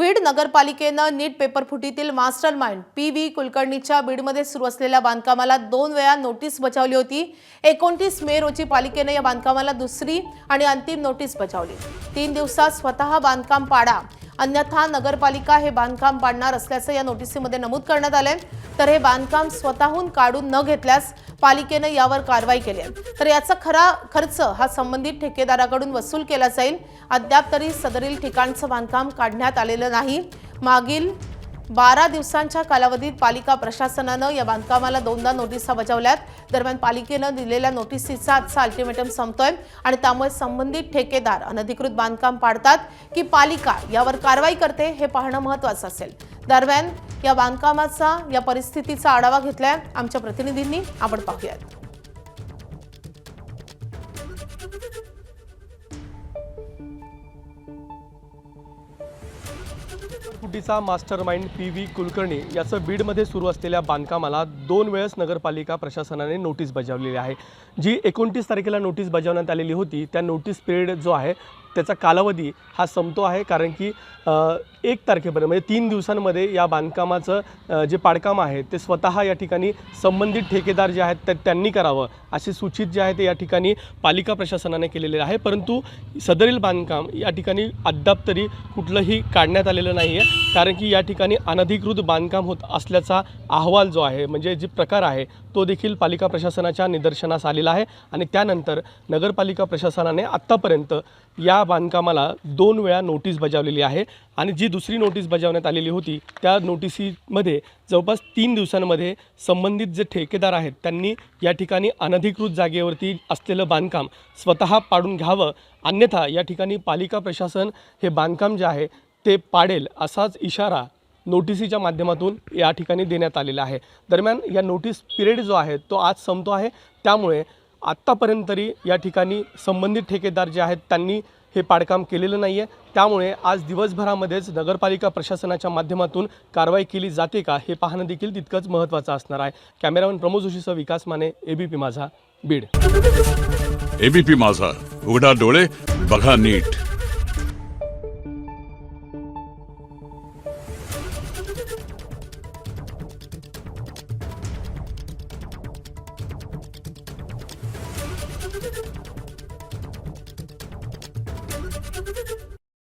बीड नगरपालिकेनं नीट पेपरफुटीतील master mind P V. कुलकर्णीच्या बीडमध्ये सुरू असलेल्या बांधकामाला 2 वेळा नोटीस बजावली होती। 29 मे रोजी पालिकेने या बांधकामाला दुसरी आणि अंतिम नोटीस बजावली। 3 दिवसात स्वतः बांधकाम पाडा, अन्यथा नगरपालिका हे बांधकाम पाडणार असल्याचं या नोटीसीमध्ये नमूद करण्यात आले। तर हे बांधकाम स्वतःहून काढून न घेतल्यास पालिकेने यावर कारवाई केली आहे। तर याचा खरा खर्च हा संबंधित ठेकेदाराकडून वसूल केला जाईल। अद्याप तरी सदरील ठिकाणचं बांधकाम काढण्यात आलेलं नाही। मागील 12 दिवसांच्या कालावधीत पालिका प्रशासनानं या बांधकामाला 2दा नोटिसा बजावल्यात। दरम्यान पालिकेनं दिलेल्या नोटिसीचा आजचा अल्टिमेटम संपतोय आणि त्यामुळे संबंधित ठेकेदार अनधिकृत बांधकाम पाडतात की पालिका यावर कारवाई करते हे पाहणं महत्त्वाचं असेल। दरम्यान या बांधकामाचा या परिस्थितीचा आढावा घेतलाय आमच्या प्रतिनिधींनी, आपण पाहूयात। फुटीचा मास्टर माइंड पी.व्ही. कुलकर्णी याचं बीडमध्ये सुरू असलेल्या बांधकामाला 2 वेळेस नगरपालिका प्रशासनाने नोटीस बजावलेली आहे। जी 29 तारखेला नोटीस बजावण्यात आलेली होती त्या नोटीस पिरियड जो आहे त्याचा कालावधी हा संपतो आहे, कारण की 1 तारखेपर्यंत म्हणजे 3 दिवसांमध्ये या बांधकामाचं जे पाडकाम आहे ते स्वतः या ठिकाणी संबंधित ठेकेदार जे आहेत त्यांनी करावं असे सूचित जे आहे ते या ठिकाणी पालिका प्रशासनाने केलेले आहे। परंतु सदरील बांधकाम या ठिकाणी अद्याप तरी कुठलंही काढण्यात आलेलं नाही आहे, कारण की या ठिकाणी अनधिकृत बांधकाम होत असल्याचा अहवाल जो आहे म्हणजे जे प्रकार आहे तो देखील पालिका प्रशासनाच्या निदर्शनास आलेला आहे। आणि त्यानंतर नगरपालिका प्रशासनाने आत्तापर्यंत या बांधकामाला 2 वेळा नोटीस बजावलेली आहे आणि जी दुसरी नोटीस बजावण्यात आलेली होती त्या नोटिसीमध्ये जवळपास 3 दिवसांमध्ये संबंधित जे ठेकेदार आहेत त्यांनी या ठिकाणी अनधिकृत जागेवरती असलेलं बांधकाम स्वतः पाडून घ्यावं, अन्यथा या ठिकाणी पालिका प्रशासन हे बांधकाम जे आहे ते पाडेल असाच इशारा नोटिसीच्या माध्यमातून या ठिकाणी देण्यात आलेला आहे। दरम्यान या नोटीस पिरियड जो आहे तो आज संपतो आहे, त्यामुळे आत्तापर्यंत तरी या ठिकाणी संबंधित ठेकेदार जे आहेत त्यांनी हे पाडकाम केलेलं नाही आहे। त्यामुळे आज दिवसभरामध्येच नगरपालिका प्रशासनाच्या माध्यमातून कारवाई केली जाते का हे पाहणं देखील तितकंच महत्त्वाचं असणार आहे। कॅमेरामन प्रमोद जोशीसह विकास माने, एबीपी माझा, बीड। एबीपी माझा, उघडा डोळे बघा नीट।